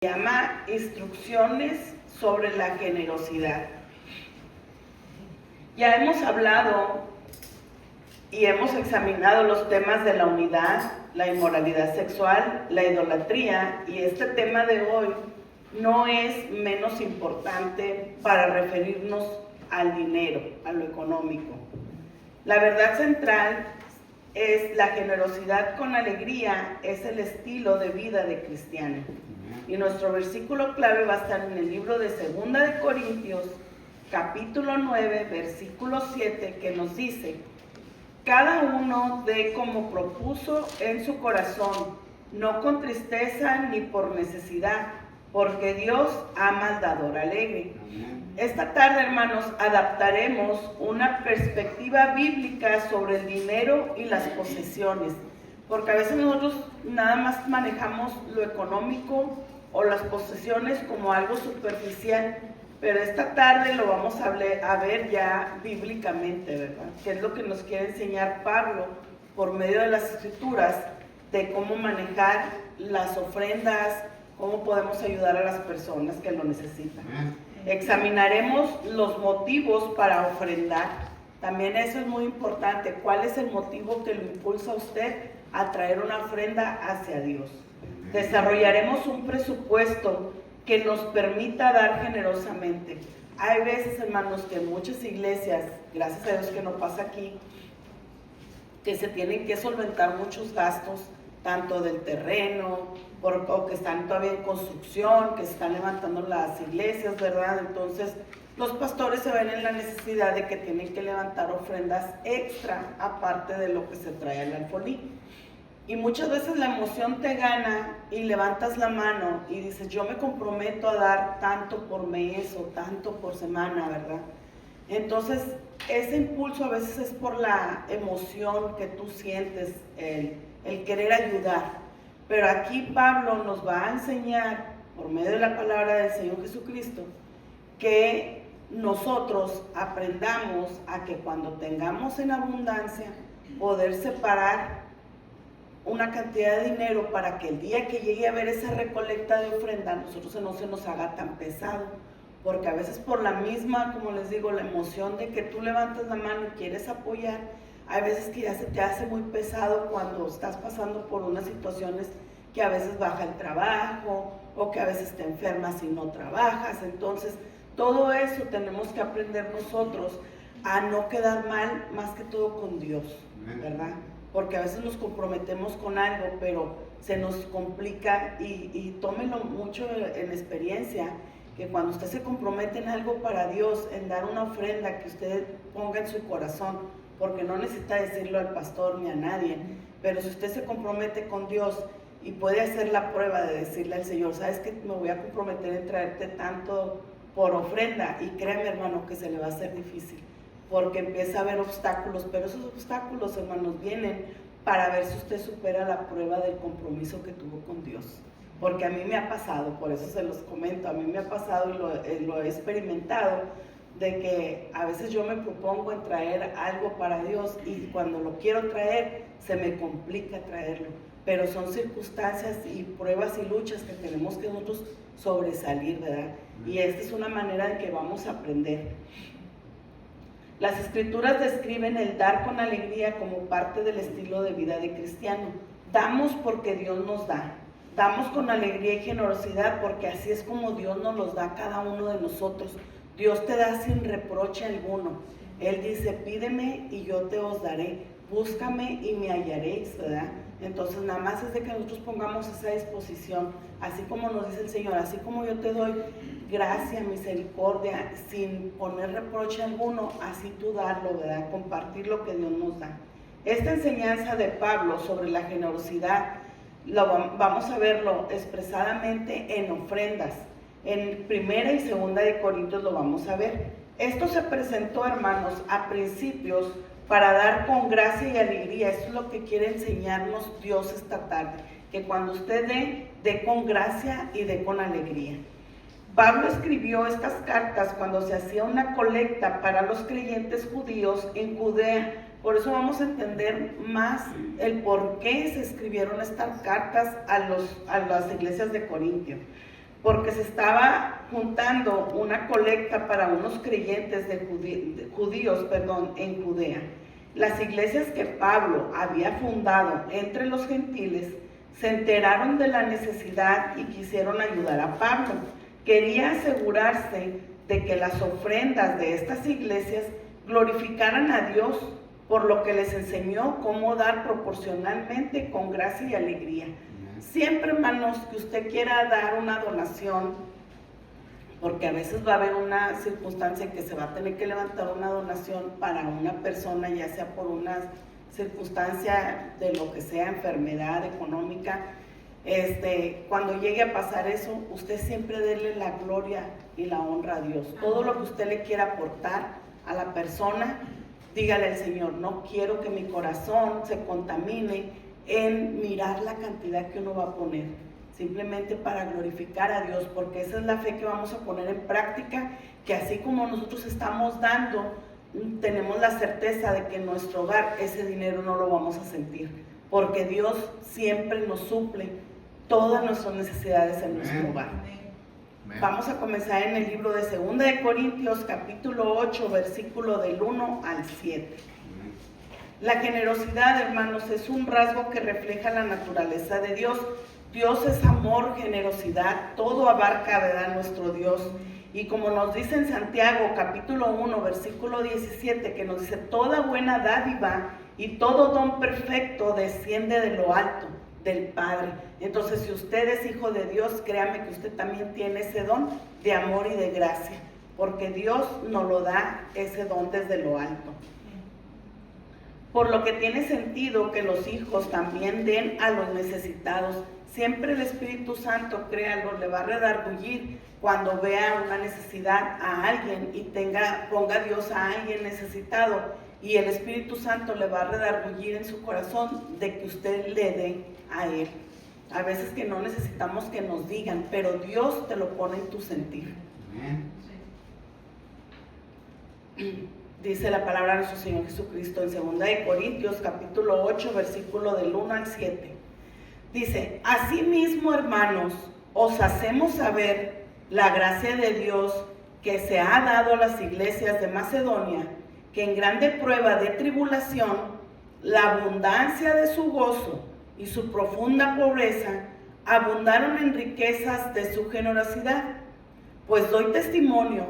llama Instrucciones sobre la generosidad. Ya hemos hablado y hemos examinado los temas de la unidad, la inmoralidad sexual, la idolatría, y este tema de hoy no es menos importante para referirnos al dinero, a lo económico. La verdad central es la generosidad con alegría, es el estilo de vida de cristiano. Y nuestro versículo clave va a estar en el libro de 2 de Corintios, capítulo 9, versículo 7, que nos dice: cada uno dé como propuso en su corazón, no con tristeza ni por necesidad, porque Dios ama al dador alegre. Esta tarde, hermanos, adaptaremos una perspectiva bíblica sobre el dinero y las posesiones, porque a veces nosotros nada más manejamos lo económico o las posesiones como algo superficial, pero esta tarde lo vamos a ver ya bíblicamente, ¿verdad? Que es lo que nos quiere enseñar Pablo por medio de las Escrituras, de cómo manejar las ofrendas, cómo podemos ayudar a las personas que lo necesitan. Examinaremos los motivos para ofrendar. También eso es muy importante. ¿Cuál es el motivo que lo impulsa a usted a traer una ofrenda hacia Dios? Desarrollaremos un presupuesto que nos permita dar generosamente. Hay veces, hermanos, que en muchas iglesias, gracias a Dios que no pasa aquí, que se tienen que solventar muchos gastos, tanto del terreno, o que están todavía en construcción, que se están levantando las iglesias, ¿verdad? Entonces, los pastores se ven en la necesidad de que tienen que levantar ofrendas extra, aparte de lo que se trae al alfolí. Y muchas veces la emoción te gana y levantas la mano y dices: yo me comprometo a dar tanto por mes o tanto por semana, ¿verdad? Entonces, ese impulso a veces es por la emoción que tú sientes, el querer ayudar. Pero aquí Pablo nos va a enseñar, por medio de la palabra del Señor Jesucristo, que nosotros aprendamos a que cuando tengamos en abundancia, poder separar una cantidad de dinero para que el día que llegue a ver esa recolecta de ofrenda, nosotros no se nos haga tan pesado. Porque a veces por la misma, como les digo, la emoción de que tú levantas la mano y quieres apoyar, hay veces que ya se te hace muy pesado cuando estás pasando por unas situaciones que a veces baja el trabajo o que a veces te enfermas y no trabajas. Entonces, todo eso tenemos que aprender nosotros a no quedar mal, más que todo con Dios, ¿verdad? Porque a veces nos comprometemos con algo, pero se nos complica, y tómenlo mucho en experiencia, que cuando usted se compromete en algo para Dios, en dar una ofrenda que usted ponga en su corazón, porque no necesita decirlo al pastor ni a nadie, pero si usted se compromete con Dios y puede hacer la prueba de decirle al Señor: sabes que me voy a comprometer en traerte tanto por ofrenda, y créame, hermano, que se le va a hacer difícil, porque empieza a haber obstáculos, pero esos obstáculos, hermanos, vienen para ver si usted supera la prueba del compromiso que tuvo con Dios. Porque a mí me ha pasado, por eso se los comento, a mí me ha pasado y lo he experimentado, de que a veces yo me propongo en traer algo para Dios y cuando lo quiero traer, se me complica traerlo. Pero son circunstancias y pruebas y luchas que tenemos que nosotros sobresalir, ¿verdad? Y esta es una manera en que vamos a aprender. Las Escrituras describen el dar con alegría como parte del estilo de vida de cristiano. Damos porque Dios nos da. Damos con alegría y generosidad porque así es como Dios nos los da a cada uno de nosotros. Dios te da sin reproche alguno. Él dice: pídeme y yo te os daré. Búscame y me hallaréis, ¿verdad? Entonces nada más es de que nosotros pongamos esa disposición, así como nos dice el Señor: así como yo te doy gracia, misericordia, sin poner reproche alguno, así tú darlo, ¿verdad? Compartir lo que Dios nos da. Esta enseñanza de Pablo sobre la generosidad vamos a verlo expresadamente en ofrendas. En 1 y 2 de Corintios lo vamos a ver. Esto se presentó, hermanos, a principios para dar con gracia y alegría. Eso es lo que quiere enseñarnos Dios esta tarde, que cuando usted dé con gracia y dé con alegría. Pablo escribió estas cartas cuando se hacía una colecta para los creyentes judíos en Judea. Por eso vamos a entender más el por qué se escribieron estas cartas a las iglesias de Corintio. porque se estaba juntando una colecta para unos creyentes judíos en Judea. Las iglesias que Pablo había fundado entre los gentiles se enteraron de la necesidad y quisieron ayudar a Pablo. Quería asegurarse de que las ofrendas de estas iglesias glorificaran a Dios, por lo que les enseñó cómo dar proporcionalmente con gracia y alegría. Siempre, hermanos, que usted quiera dar una donación, porque a veces va a haber una circunstancia en que se va a tener que levantar una donación para una persona, ya sea por una circunstancia de lo que sea, enfermedad económica. Cuando llegue a pasar eso, usted siempre déle la gloria y la honra a Dios. Todo lo que usted le quiera aportar a la persona, dígale al Señor: no quiero que mi corazón se contamine en mirar la cantidad que uno va a poner, simplemente para glorificar a Dios, porque esa es la fe que vamos a poner en práctica, que así como nosotros estamos dando, tenemos la certeza de que en nuestro hogar ese dinero no lo vamos a sentir, porque Dios siempre nos suple todas nuestras necesidades en nuestro hogar. Vamos a comenzar en el libro de 2 de Corintios, capítulo 8, versículo del 1 al 7. La generosidad, hermanos, es un rasgo que refleja la naturaleza de Dios. Dios es amor, generosidad, todo abarca, ¿verdad?, nuestro Dios. Y como nos dice en Santiago, capítulo 1, versículo 17, que nos dice: toda buena dádiva y todo don perfecto desciende de lo alto, del Padre. Entonces, si usted es hijo de Dios, créame que usted también tiene ese don de amor y de gracia, porque Dios nos lo da, ese don, desde lo alto. Por lo que tiene sentido que los hijos también den a los necesitados. Siempre el Espíritu Santo, créanlo, le va a redarguir cuando vea una necesidad a alguien y ponga a Dios a alguien necesitado, y el Espíritu Santo le va a redarguir en su corazón de que usted le dé a él. A veces que no necesitamos que nos digan, pero Dios te lo pone en tu sentir. Dice la palabra de nuestro Señor Jesucristo en 2 de Corintios, capítulo 8, versículo del 1 al 7. Dice: asimismo, hermanos, os hacemos saber la gracia de Dios que se ha dado a las iglesias de Macedonia, que en grande prueba de tribulación, la abundancia de su gozo y su profunda pobreza abundaron en riquezas de su generosidad. Pues doy testimonio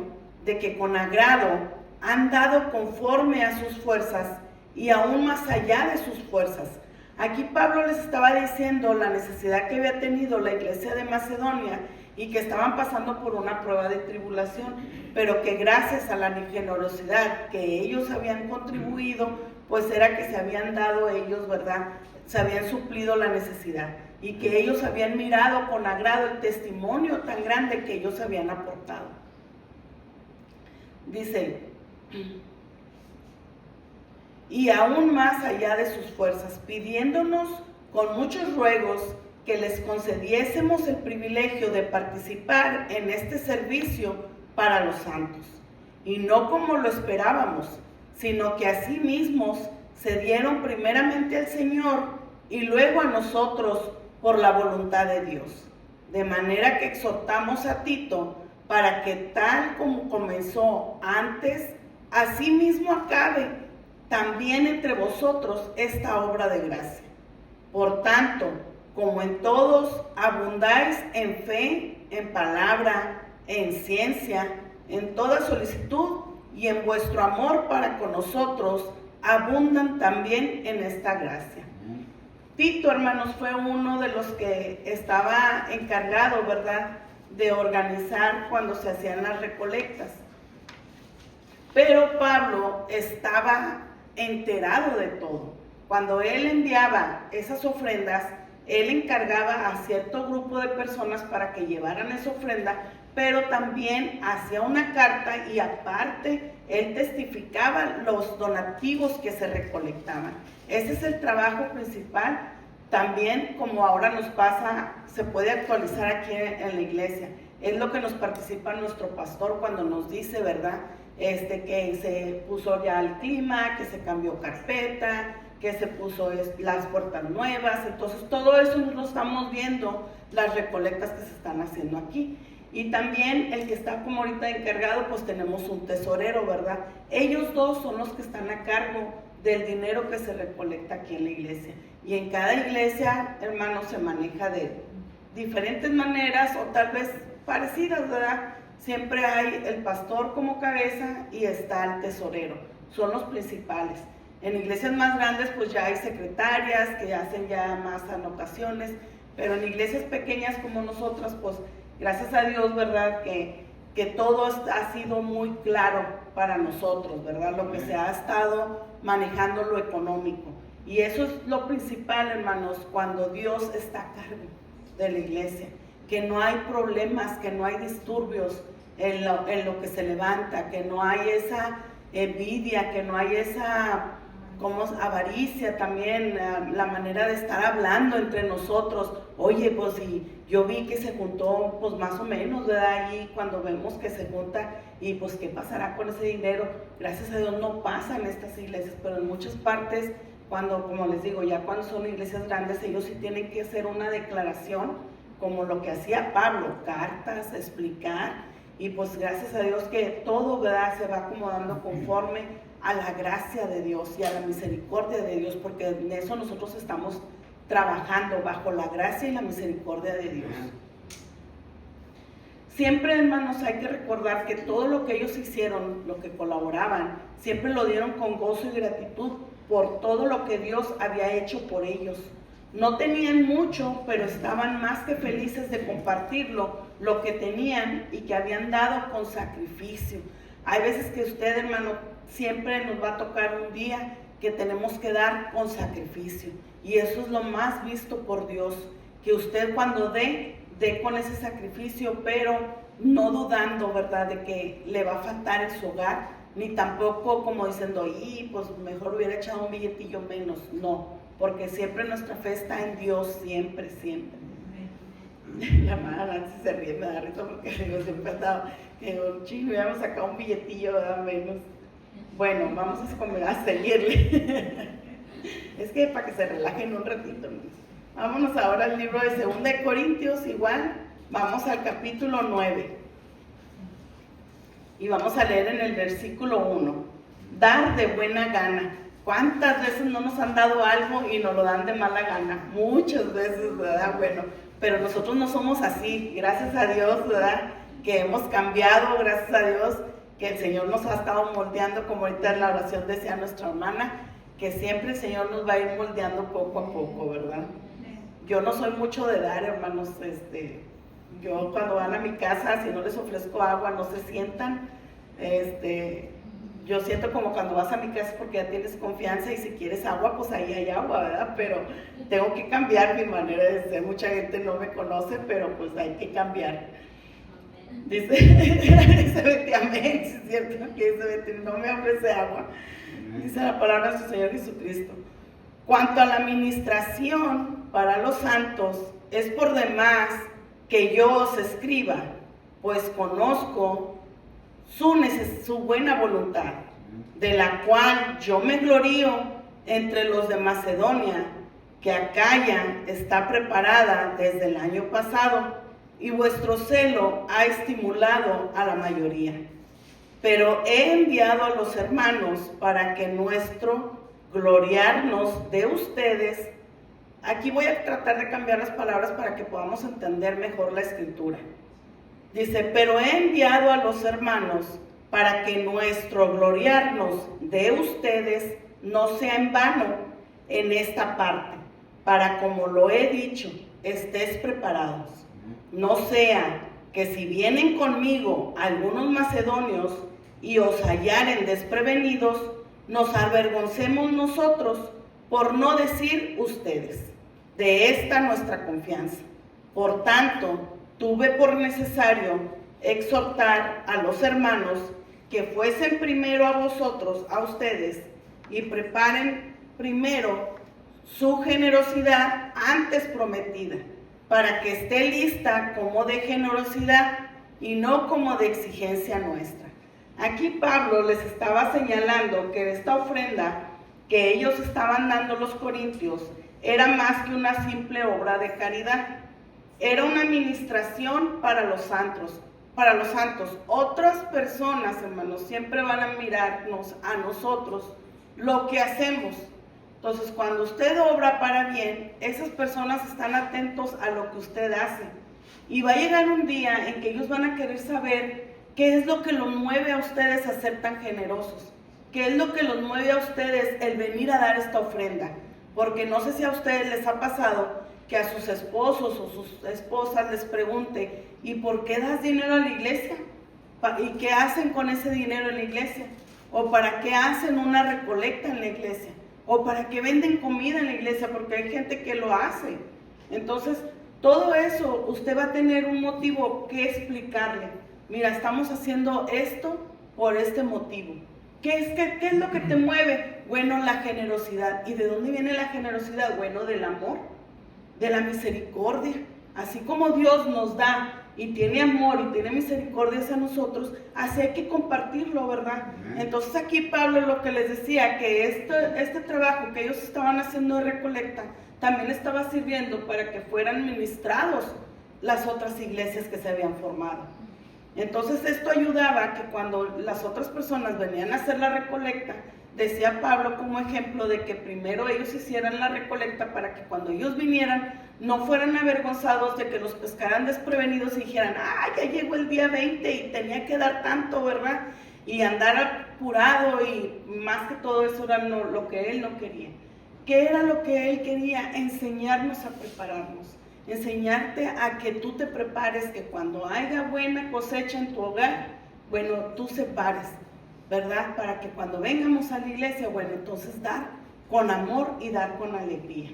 de que con agrado han dado conforme a sus fuerzas y aún más allá de sus fuerzas. Aquí Pablo les estaba diciendo la necesidad que había tenido la iglesia de Macedonia y que estaban pasando por una prueba de tribulación, pero que gracias a la generosidad que ellos habían contribuido, pues era que se habían dado ellos, ¿verdad?, se habían suplido la necesidad, y que ellos habían mirado con agrado el testimonio tan grande que ellos habían aportado. Dice: y aún más allá de sus fuerzas, pidiéndonos con muchos ruegos que les concediésemos el privilegio de participar en este servicio para los santos, y no como lo esperábamos, sino que a sí mismos se dieron primeramente al Señor y luego a nosotros por la voluntad de Dios. De manera que exhortamos a Tito para que tal como comenzó antes, así mismo acabe también entre vosotros esta obra de gracia. Por tanto, como en todos abundáis en fe, en palabra, en ciencia, en toda solicitud y en vuestro amor para con nosotros, abundan también en esta gracia. Tito, hermanos, fue uno de los que estaba encargado, ¿verdad?, de organizar cuando se hacían las recolectas. Pero Pablo estaba enterado de todo. Cuando él enviaba esas ofrendas, él encargaba a cierto grupo de personas para que llevaran esa ofrenda, pero también hacía una carta y aparte él testificaba los donativos que se recolectaban. Ese es el trabajo principal. También, como ahora nos pasa, se puede actualizar aquí en la iglesia. Es lo que nos participa nuestro pastor cuando nos dice, ¿verdad?, que se puso ya el clima, que se cambió carpeta, que se puso las puertas nuevas, entonces todo eso lo estamos viendo, las recolectas que se están haciendo aquí. Y también el que está como ahorita encargado, pues tenemos un tesorero, ¿verdad? Ellos dos son los que están a cargo del dinero que se recolecta aquí en la iglesia. Y en cada iglesia, hermanos, se maneja de diferentes maneras o tal vez parecidas, ¿verdad? Siempre hay el pastor como cabeza y está el tesorero, son los principales. En iglesias más grandes pues ya hay secretarias que hacen ya más anotaciones, pero en iglesias pequeñas como nosotras pues gracias a Dios, ¿verdad? Que todo ha sido muy claro para nosotros, ¿verdad? Lo que se ha estado manejando lo económico. Y eso es lo principal, hermanos, cuando Dios está a cargo de la iglesia. Que no hay problemas, que no hay disturbios en lo que se levanta, que no hay esa envidia, que no hay esa avaricia también, la manera de estar hablando entre nosotros. Oye, pues si yo vi que se juntó, pues más o menos, ¿verdad? Ahí cuando vemos que se junta, y pues ¿qué pasará con ese dinero? Gracias a Dios no pasa en estas iglesias, pero en muchas partes, como les digo, ya cuando son iglesias grandes, ellos sí tienen que hacer una declaración, como lo que hacía Pablo, cartas, explicar, y pues gracias a Dios que todo, ¿verdad?, se va acomodando conforme a la gracia de Dios y a la misericordia de Dios, porque en eso nosotros estamos trabajando, bajo la gracia y la misericordia de Dios. Siempre, hermanos, hay que recordar que todo lo que ellos hicieron, lo que colaboraban, siempre lo dieron con gozo y gratitud por todo lo que Dios había hecho por ellos. No tenían mucho, pero estaban más que felices de compartirlo, lo que tenían y que habían dado con sacrificio. Hay veces que usted, hermano, siempre nos va a tocar un día que tenemos que dar con sacrificio. Y eso es lo más visto por Dios, que usted cuando dé con ese sacrificio, pero no dudando, ¿verdad?, de que le va a faltar en su hogar, ni tampoco como diciendo, pues mejor hubiera echado un billetillo menos. No, porque siempre nuestra fe está en Dios, siempre, siempre. La hermana Nancy se ríe, me da risa porque digo, siempre estaba, digo, chino, hubiéramos sacado un billetillo, ¿verdad?, menos. Bueno, vamos a seguirle. Es que para que se relajen un ratito. Vámonos ahora al libro de 2 de Corintios, igual, vamos al capítulo 9. Y vamos a leer en el versículo 1. Dar de buena gana. ¿Cuántas veces no nos han dado algo y nos lo dan de mala gana? Muchas veces, ¿verdad? Bueno, pero nosotros no somos así. Gracias a Dios, ¿verdad?, que hemos cambiado, gracias a Dios, que el Señor nos ha estado moldeando, como ahorita en la oración decía nuestra hermana, que siempre el Señor nos va a ir moldeando poco a poco, ¿verdad? Yo no soy mucho de dar, hermanos, yo cuando van a mi casa, si no les ofrezco agua, no se sientan, yo siento como cuando vas a mi casa porque ya tienes confianza y si quieres agua, pues ahí hay agua, ¿verdad? Pero tengo que cambiar mi manera de ser, mucha gente no me conoce, pero pues hay que cambiar. Dice Betty, amén, sí es cierto que dice Betty, no me ofrece agua. Dice la palabra de nuestro Señor Jesucristo. Cuanto a la administración para los santos, es por demás que yo os escriba, pues conozco su buena voluntad, de la cual yo me glorío entre los de Macedonia, que Acaya está preparada desde el año pasado, y vuestro celo ha estimulado a la mayoría. Pero he enviado a los hermanos para que nuestro gloriarnos de ustedes. Aquí voy a tratar de cambiar las palabras para que podamos entender mejor la escritura. Dice, pero he enviado a los hermanos para que nuestro gloriarnos de ustedes no sea en vano en esta parte, para, como lo he dicho, estéis preparados. No sea que si vienen conmigo algunos macedonios y os hallaren desprevenidos, nos avergoncemos nosotros, por no decir ustedes, de esta nuestra confianza. Por tanto, tuve por necesario exhortar a los hermanos que fuesen primero a vosotros, a ustedes, y preparen primero su generosidad antes prometida, para que esté lista como de generosidad y no como de exigencia nuestra. Aquí Pablo les estaba señalando que esta ofrenda que ellos estaban dando los corintios era más que una simple obra de caridad. Era una administración para los santos. Otras personas, hermanos, siempre van a mirarnos a nosotros lo que hacemos. Entonces, cuando usted obra para bien, esas personas están atentos a lo que usted hace. Y va a llegar un día en que ellos van a querer saber qué es lo que los mueve a ustedes a ser tan generosos. ¿Qué es lo que los mueve a ustedes el venir a dar esta ofrenda? Porque no sé si a ustedes les ha pasado que a sus esposos o sus esposas les pregunte, ¿y por qué das dinero a la iglesia? ¿Y qué hacen con ese dinero en la iglesia? ¿O para qué hacen una recolecta en la iglesia? ¿O para qué venden comida en la iglesia? Porque hay gente que lo hace. Entonces, todo eso usted va a tener un motivo que explicarle. Mira, estamos haciendo esto por este motivo. ¿Qué es lo que te mueve? Bueno, la generosidad. ¿Y de dónde viene la generosidad? Bueno, del amor, de la misericordia. Así como Dios nos da y tiene amor y tiene misericordia hacia nosotros, así hay que compartirlo, ¿verdad? Entonces aquí Pablo lo que les decía, que este trabajo que ellos estaban haciendo de recolecta, también estaba sirviendo para que fueran ministrados las otras iglesias que se habían formado. Entonces esto ayudaba a que cuando las otras personas venían a hacer la recolecta, decía Pablo como ejemplo de que primero ellos hicieran la recolecta para que cuando ellos vinieran no fueran avergonzados de que los pescaran desprevenidos y dijeran, ya llegó el día 20 y tenía que dar tanto, ¿verdad? Y andar apurado, y más que todo eso era lo que él no quería. ¿Qué era lo que él quería? Enseñarnos a prepararnos. Enseñarte a que tú te prepares, que cuando haya buena cosecha en tu hogar, bueno, tú separes, ¿verdad? Para que cuando vengamos a la iglesia, bueno, entonces dar con amor y dar con alegría.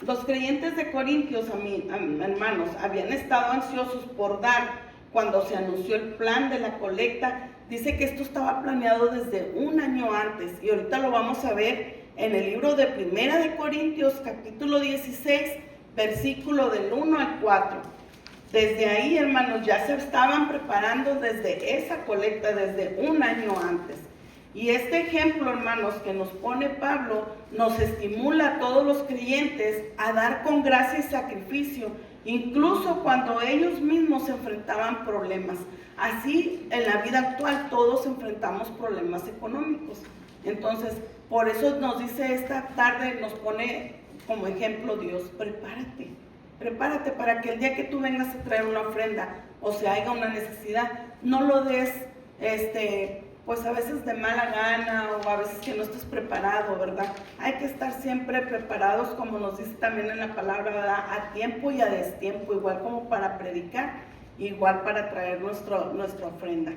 Los creyentes de Corintios, hermanos, habían estado ansiosos por dar cuando se anunció el plan de la colecta. Dice que esto estaba planeado desde un año antes, y ahorita lo vamos a ver en el libro de Primera de Corintios, capítulo 16, versículo del 1 al 4. Desde ahí, hermanos, ya se estaban preparando desde esa colecta, desde un año antes. Y este ejemplo, hermanos, que nos pone Pablo, nos estimula a todos los creyentes a dar con gracia y sacrificio, incluso cuando ellos mismos se enfrentaban problemas. Así, en la vida actual, todos enfrentamos problemas económicos. Entonces, por eso nos dice esta tarde, nos pone como ejemplo Dios, prepárate para que el día que tú vengas a traer una ofrenda o se haya una necesidad, no lo des, pues a veces de mala gana o a veces que no estés preparado, ¿verdad? Hay que estar siempre preparados, como nos dice también en la palabra, ¿verdad? A tiempo y a destiempo, igual como para predicar, igual para traer nuestra ofrenda.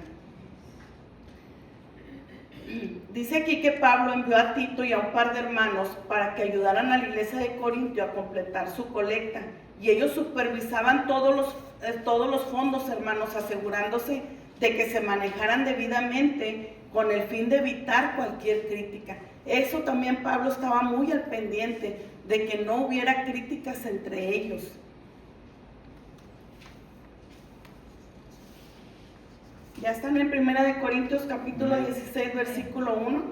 Dice aquí que Pablo envió a Tito y a un par de hermanos para que ayudaran a la iglesia de Corintio a completar su colecta, y ellos supervisaban todos los fondos, hermanos, asegurándose de que se manejaran debidamente con el fin de evitar cualquier crítica. Eso también Pablo estaba muy al pendiente de que no hubiera críticas entre ellos. Ya están en Primera de Corintios capítulo 16, versículo 1.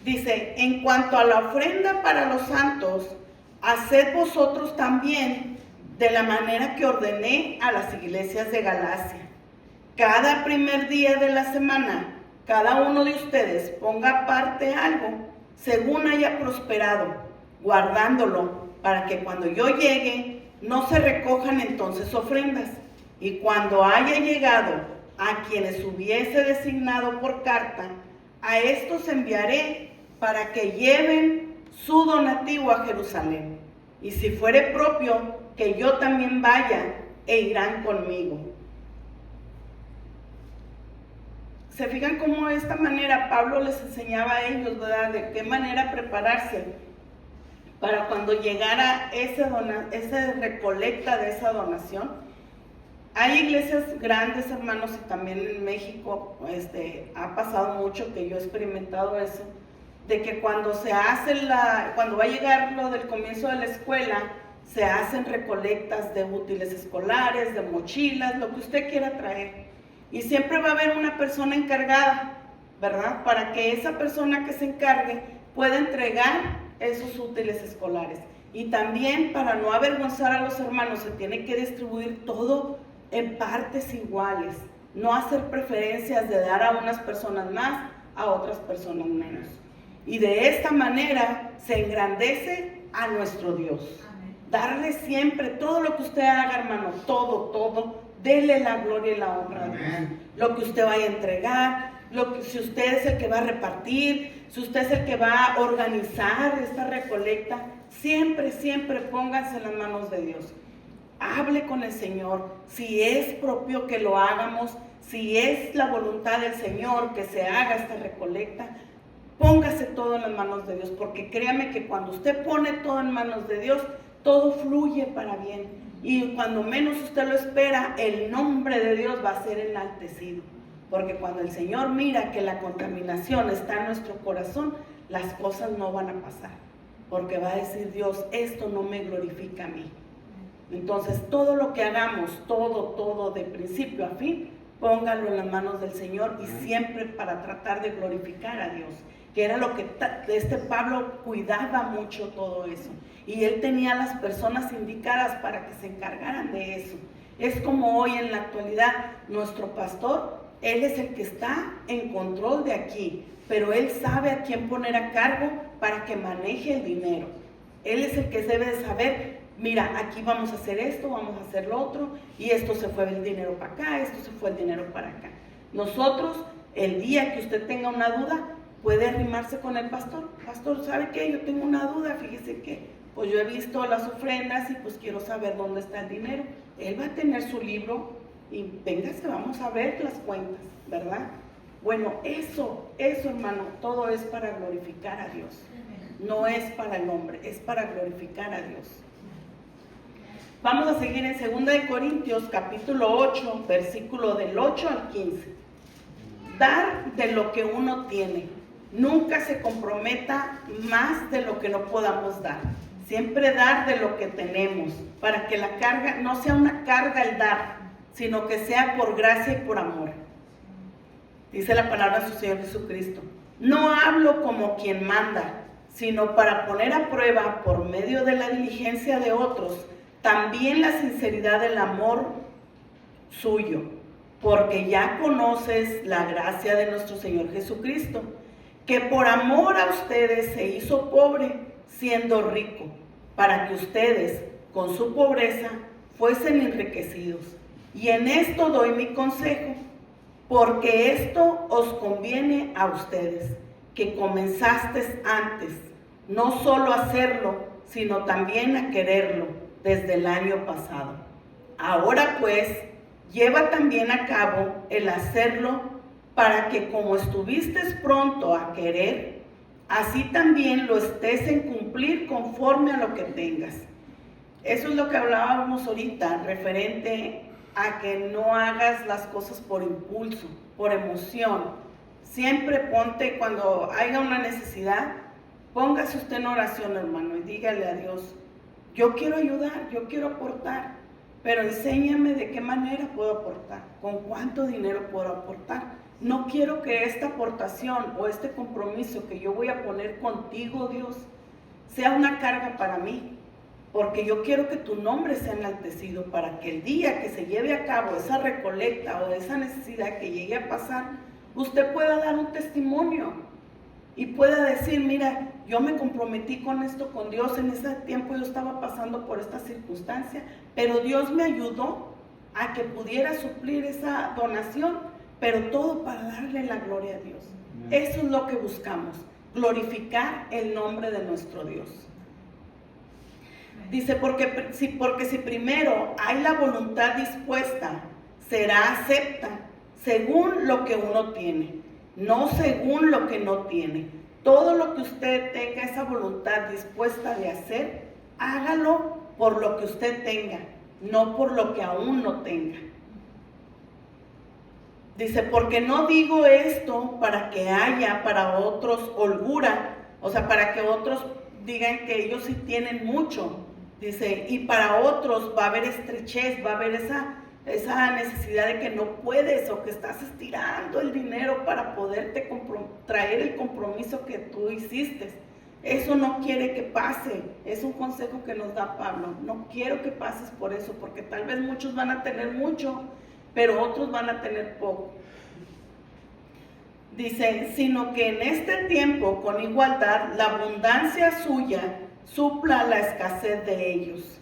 Dice, en cuanto a la ofrenda para los santos, haced vosotros también de la manera que ordené a las iglesias de Galacia. Cada primer día de la semana, cada uno de ustedes ponga aparte algo, según haya prosperado, guardándolo, para que cuando yo llegue, no se recojan entonces ofrendas. Y cuando haya llegado a quienes hubiese designado por carta, a estos enviaré para que lleven su donativo a Jerusalén. Y si fuere propio, que yo también vaya, e irán conmigo. ¿Se fijan cómo de esta manera Pablo les enseñaba a ellos, ¿verdad?, de qué manera prepararse para cuando llegara esa recolecta de esa donación? Hay iglesias grandes, hermanos, y también en México ha pasado mucho que yo he experimentado eso, de que cuando cuando va a llegar lo del comienzo de la escuela, se hacen recolectas de útiles escolares, de mochilas, lo que usted quiera traer. Y siempre va a haber una persona encargada ¿verdad? Para que esa persona que se encargue pueda entregar esos útiles escolares. Y también, para no avergonzar a los hermanos, se tiene que distribuir todo en partes iguales, no hacer preferencias de dar a unas personas más, a otras personas menos. Y de esta manera se engrandece a nuestro Dios. Amén. Darle siempre todo lo que usted haga, hermano, todo, dele la gloria y la honra a Dios. Lo que usted vaya a entregar, si usted es el que va a repartir, si usted es el que va a organizar esta recolecta, siempre pónganse en las manos de Dios. Hable con el Señor, si es propio que lo hagamos, si es la voluntad del Señor que se haga esta recolecta, póngase todo en las manos de Dios, porque créame que cuando usted pone todo en manos de Dios, todo fluye para bien. Y cuando menos usted lo espera, el nombre de Dios va a ser enaltecido. Porque cuando el Señor mira que la contaminación está en nuestro corazón, las cosas no van a pasar. Porque va a decir Dios, esto no me glorifica a mí. Entonces, todo lo que hagamos, todo de principio a fin, póngalo en las manos del Señor y siempre para tratar de glorificar a Dios. Que era lo que Pablo cuidaba mucho todo eso. Y él tenía a las personas indicadas para que se encargaran de eso. Es como hoy en la actualidad, nuestro pastor, él es el que está en control de aquí, pero él sabe a quién poner a cargo para que maneje el dinero. Él es el que debe de saber, mira, aquí vamos a hacer esto, vamos a hacer lo otro, y esto se fue el dinero para acá, esto se fue el dinero para acá. Nosotros, el día que usted tenga una duda, puede arrimarse con el pastor. Pastor, ¿sabe qué? Yo tengo una duda, fíjese que pues yo he visto las ofrendas y pues quiero saber dónde está el dinero. Él va a tener su libro y véngase, vamos a ver las cuentas, ¿verdad? Bueno, eso hermano, todo es para glorificar a Dios. No es para el hombre, es para glorificar a Dios. Vamos a seguir en 2 Corintios capítulo 8, versículo del 8 al 15. Dar de lo que uno tiene. Nunca se comprometa más de lo que no podamos dar. Siempre dar de lo que tenemos, para que la carga no sea una carga el dar, sino que sea por gracia y por amor. Dice la palabra de su Señor Jesucristo. No hablo como quien manda, sino para poner a prueba por medio de la diligencia de otros, también la sinceridad del amor suyo, porque ya conoces la gracia de nuestro Señor Jesucristo, que por amor a ustedes se hizo pobre siendo rico, para que ustedes con su pobreza fuesen enriquecidos. Y en esto doy mi consejo, porque esto os conviene a ustedes, que comenzasteis antes, no solo a hacerlo, sino también a quererlo desde el año pasado. Ahora pues, lleva también a cabo el hacerlo, para que como estuviste pronto a querer, así también lo estés en cumplir conforme a lo que tengas. Eso es lo que hablábamos ahorita, referente a que no hagas las cosas por impulso, por emoción. Siempre ponte, cuando haya una necesidad, póngase usted en oración, hermano, y dígale a Dios, yo quiero ayudar, yo quiero aportar, pero enséñame de qué manera puedo aportar, con cuánto dinero puedo aportar. No quiero que esta aportación o este compromiso que yo voy a poner contigo, Dios, sea una carga para mí, porque yo quiero que tu nombre sea enaltecido, para que el día que se lleve a cabo esa recolecta o esa necesidad que llegue a pasar, usted pueda dar un testimonio y pueda decir, mira, yo me comprometí con esto, con Dios, en ese tiempo yo estaba pasando por esta circunstancia, pero Dios me ayudó a que pudiera suplir esa donación, pero todo para darle la gloria a Dios. Eso es lo que buscamos, glorificar el nombre de nuestro Dios. Dice, porque si primero hay la voluntad dispuesta, será acepta según lo que uno tiene, no según lo que no tiene. Todo lo que usted tenga esa voluntad dispuesta de hacer, hágalo por lo que usted tenga, no por lo que aún no tenga. Dice, porque no digo esto para que haya para otros holgura, o sea, para que otros digan que ellos sí tienen mucho. Dice, y para otros va a haber estrechez, va a haber esa necesidad de que no puedes o que estás estirando el dinero para poderte traer el compromiso que tú hiciste. Eso no quiere que pase, es un consejo que nos da Pablo. No quiero que pases por eso, porque tal vez muchos van a tener mucho, pero otros van a tener poco. Dice, sino que en este tiempo, con igualdad, la abundancia suya supla la escasez de ellos.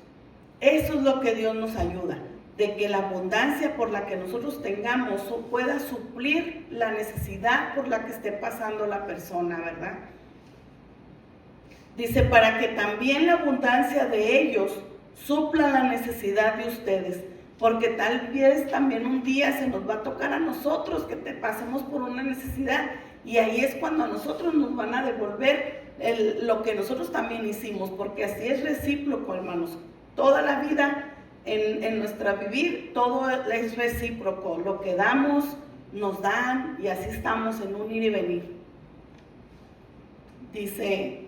Eso es lo que Dios nos ayuda, de que la abundancia por la que nosotros tengamos pueda suplir la necesidad por la que esté pasando la persona, ¿verdad? Dice, para que también la abundancia de ellos supla la necesidad de ustedes, porque tal vez también un día se nos va a tocar a nosotros que te pasemos por una necesidad, y ahí es cuando a nosotros nos van a devolver lo que nosotros también hicimos, porque así es recíproco, hermanos. Toda la vida en nuestra vivir, todo es recíproco. Lo que damos, nos dan, y así estamos en un ir y venir. Dice,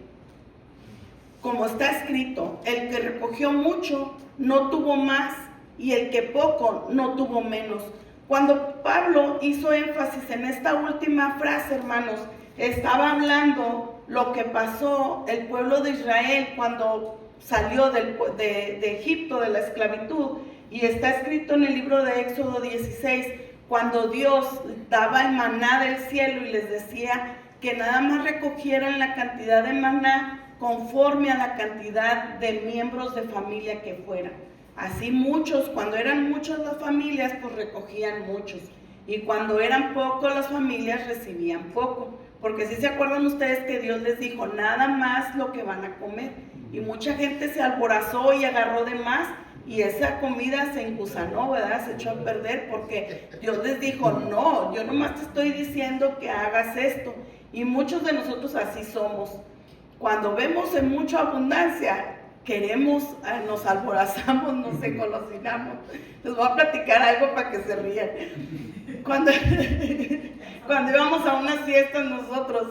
como está escrito, el que recogió mucho no tuvo más, y el que poco no tuvo menos. Cuando Pablo hizo énfasis en esta última frase, hermanos, estaba hablando lo que pasó el pueblo de Israel cuando salió de Egipto, de la esclavitud, y está escrito en el libro de Éxodo 16, cuando Dios daba el maná del cielo y les decía que nada más recogieran la cantidad de maná conforme a la cantidad de miembros de familia que fueran. Así muchos, cuando eran muchas las familias, pues recogían muchos, y cuando eran pocos las familias recibían poco, porque si se acuerdan ustedes que Dios les dijo, nada más lo que van a comer, y mucha gente se alborazó y agarró de más, y esa comida se engusanó, ¿verdad? Se echó a perder, porque Dios les dijo, no, yo nomás te estoy diciendo que hagas esto, y muchos de nosotros así somos. Cuando vemos en mucha abundancia, queremos, nos alborazamos, nos engolosinamos. Les voy a platicar algo para que se rían. Cuando íbamos a unas fiestas nosotros,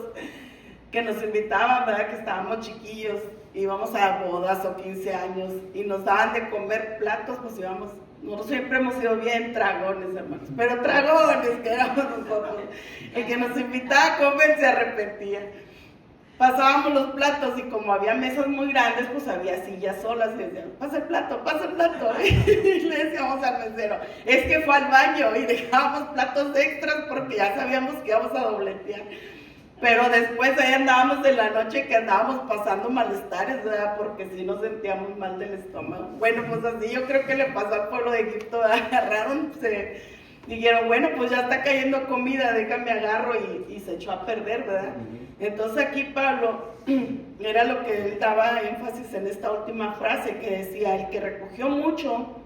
que nos invitaban, ¿verdad? Que estábamos chiquillos, íbamos a bodas o 15 años, y nos daban de comer platos, pues íbamos, nosotros siempre hemos sido bien tragones, hermanos, pero tragones que éramos nosotros. El que nos invitaba a comer se arrepentía. Pasábamos los platos, y como había mesas muy grandes, pues había sillas solas, y decían, pasa el plato, y le decíamos al mesero, es que fue al baño, y dejábamos platos extras porque ya sabíamos que íbamos a dobletear. Pero después ahí andábamos de la noche que andábamos pasando malestares, ¿verdad? Porque sí nos sentíamos mal del estómago. Bueno, pues así yo creo que le pasó al pueblo de Egipto, agarraron, dijeron, bueno, pues ya está cayendo comida, déjame agarro, y se echó a perder, ¿verdad? Entonces aquí Pablo, era lo que él daba énfasis en esta última frase, que decía, el que recogió mucho,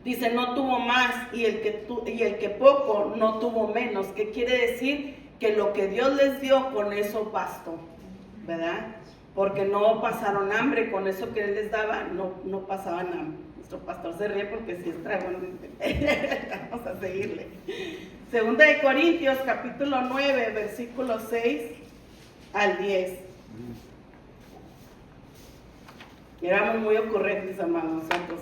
dice, no tuvo más, y el que poco no tuvo menos. ¿Qué quiere decir? Que lo que Dios les dio, con eso bastó, ¿verdad? Porque no pasaron hambre, con eso que Él les daba, no pasaban hambre. Nuestro pastor se ríe porque sí es tragón. Vamos a seguirle. Segunda de Corintios, capítulo 9, versículos 6 al 10. Éramos muy ocurrentes, hermanos, nosotros,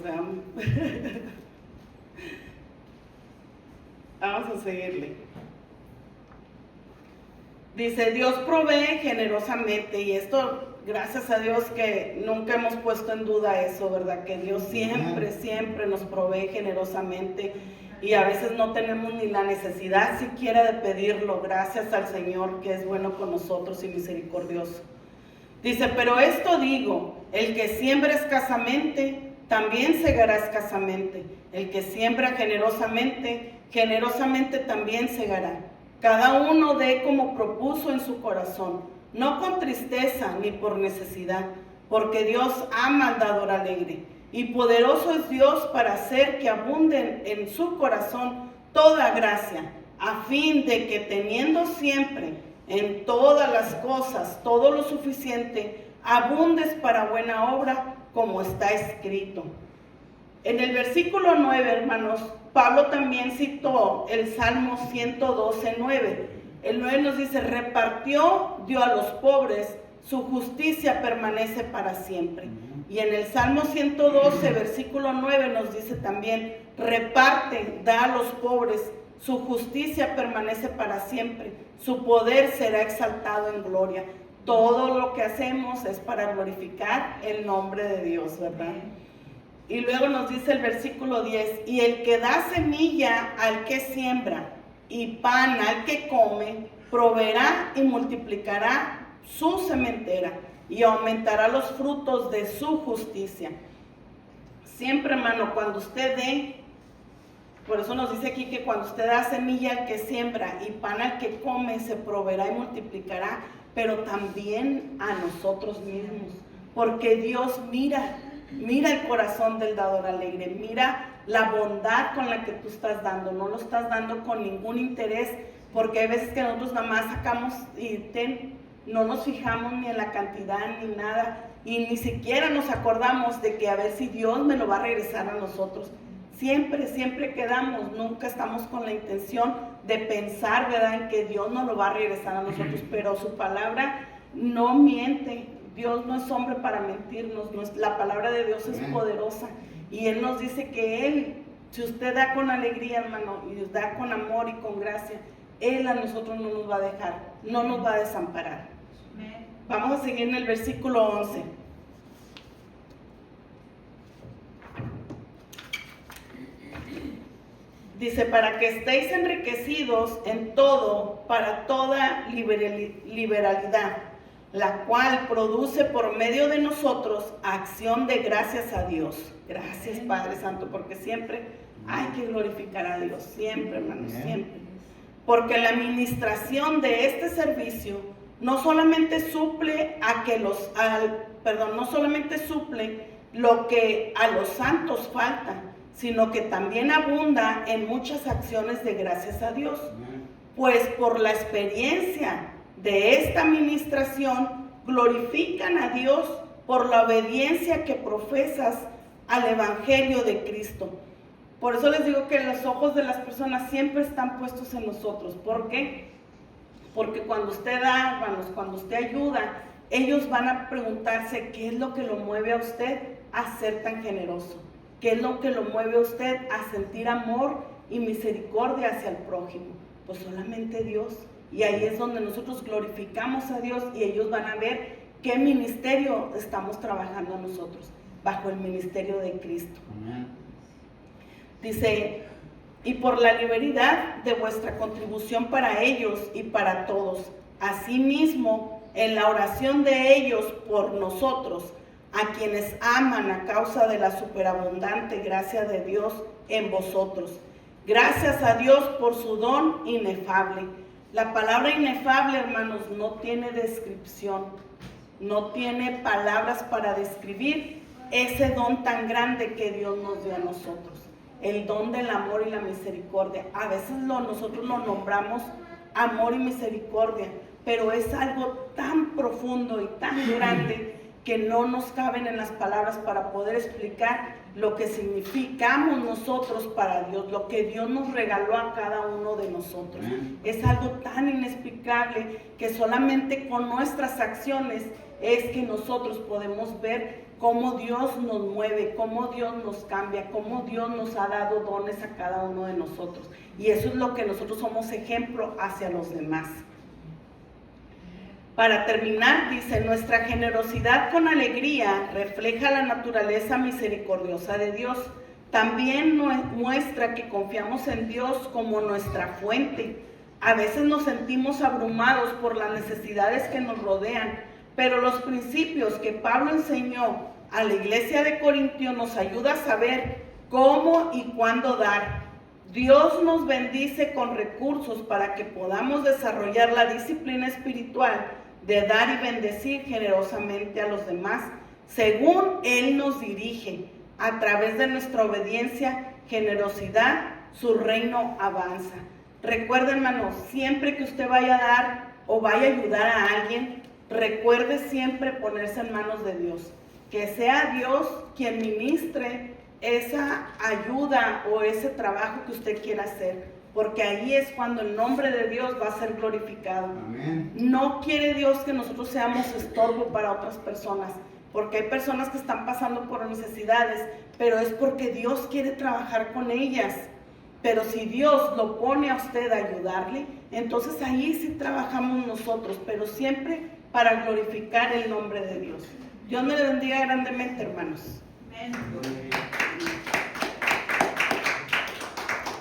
vamos a seguirle. Dice, Dios provee generosamente, y esto, gracias a Dios que nunca hemos puesto en duda eso, ¿verdad? Que Dios siempre, siempre nos provee generosamente, y a veces no tenemos ni la necesidad siquiera de pedirlo, gracias al Señor que es bueno con nosotros y misericordioso. Dice, pero esto digo, el que siembra escasamente, también segará escasamente. El que siembra generosamente, generosamente también segará. Cada uno dé como propuso en su corazón, no con tristeza ni por necesidad, porque Dios ama al dador alegre. Y poderoso es Dios para hacer que abunden en su corazón toda gracia, a fin de que teniendo siempre en todas las cosas todo lo suficiente, abundes para buena obra, como está escrito. En el versículo 9, hermanos, Pablo también citó el Salmo 112:9. El 9 nos dice, repartió, dio a los pobres, su justicia permanece para siempre. Y en el Salmo 112, versículo 9 nos dice también: reparte, da a los pobres, su justicia permanece para siempre, su poder será exaltado en gloria. Todo lo que hacemos es para glorificar el nombre de Dios, ¿verdad? Y luego nos dice el versículo 10: y el que da semilla al que siembra y pan al que come, proveerá y multiplicará su sementera y aumentará los frutos de su justicia. Siempre, hermano, cuando usted dé, por eso nos dice aquí que cuando usted da semilla al que siembra y pan al que come, se proveerá y multiplicará, pero también a nosotros mismos, porque Dios mira el corazón del dador alegre, mira la bondad con la que tú estás dando, no lo estás dando con ningún interés, porque hay veces que nosotros nada más sacamos y no nos fijamos ni en la cantidad ni nada, y ni siquiera nos acordamos de que a ver si Dios me lo va a regresar a nosotros. Siempre quedamos, nunca estamos con la intención de pensar, ¿verdad?, en que Dios nos lo va a regresar a nosotros, pero su palabra no miente. Dios no es hombre para mentirnos, la palabra de Dios es poderosa, y Él nos dice que Él, si usted da con alegría, hermano, y da con amor y con gracia, Él a nosotros no nos va a dejar, no nos va a desamparar. Vamos a seguir en el versículo 11. Dice: para que estéis enriquecidos en todo, para toda liberalidad, la cual produce por medio de nosotros acción de gracias a Dios. Gracias, Padre Santo, porque siempre hay que glorificar a Dios, siempre, hermanos, siempre. Porque la administración de este servicio no solamente suple no solamente suple lo que a los santos falta, sino que también abunda en muchas acciones de gracias a Dios. Pues por la experiencia de esta administración glorifican a Dios por la obediencia que profesas al Evangelio de Cristo. Por eso les digo que los ojos de las personas siempre están puestos en nosotros. ¿Por qué? Porque cuando usted da, hermanos, cuando usted ayuda, ellos van a preguntarse qué es lo que lo mueve a usted a ser tan generoso, qué es lo que lo mueve a usted a sentir amor y misericordia hacia el prójimo. Pues solamente Dios. Y ahí es donde nosotros glorificamos a Dios, y ellos van a ver qué ministerio estamos trabajando nosotros, bajo el ministerio de Cristo. Amén. Dice: y por la liberalidad de vuestra contribución para ellos y para todos, asimismo en la oración de ellos por nosotros, a quienes aman a causa de la superabundante gracia de Dios en vosotros. Gracias a Dios por su don inefable. La palabra inefable, hermanos, no tiene descripción, no tiene palabras para describir ese don tan grande que Dios nos dio a nosotros. El don del amor y la misericordia. A veces nosotros lo nombramos amor y misericordia, pero es algo tan profundo y tan grande que no nos caben en las palabras para poder explicar lo que significamos nosotros para Dios, lo que Dios nos regaló a cada uno de nosotros. Es algo tan inexplicable que solamente con nuestras acciones es que nosotros podemos ver cómo Dios nos mueve, cómo Dios nos cambia, cómo Dios nos ha dado dones a cada uno de nosotros. Y eso es lo que nosotros somos ejemplo hacia los demás. Para terminar, dice: nuestra generosidad con alegría refleja la naturaleza misericordiosa de Dios. También muestra que confiamos en Dios como nuestra fuente. A veces nos sentimos abrumados por las necesidades que nos rodean, pero los principios que Pablo enseñó a la iglesia de Corintio nos ayuda a saber cómo y cuándo dar. Dios nos bendice con recursos para que podamos desarrollar la disciplina espiritual de dar y bendecir generosamente a los demás, según Él nos dirige. A través de nuestra obediencia, generosidad, su reino avanza. Recuerden, hermanos, siempre que usted vaya a dar o vaya a ayudar a alguien, recuerde siempre ponerse en manos de Dios. Que sea Dios quien ministre esa ayuda o ese trabajo que usted quiera hacer, porque ahí es cuando el nombre de Dios va a ser glorificado. Amén. No quiere Dios que nosotros seamos estorbo para otras personas, porque hay personas que están pasando por necesidades, pero es porque Dios quiere trabajar con ellas. Pero si Dios lo pone a usted a ayudarle, entonces ahí sí trabajamos nosotros, pero siempre para glorificar el nombre de Dios. Dios me le bendiga grandemente, hermanos. Amén.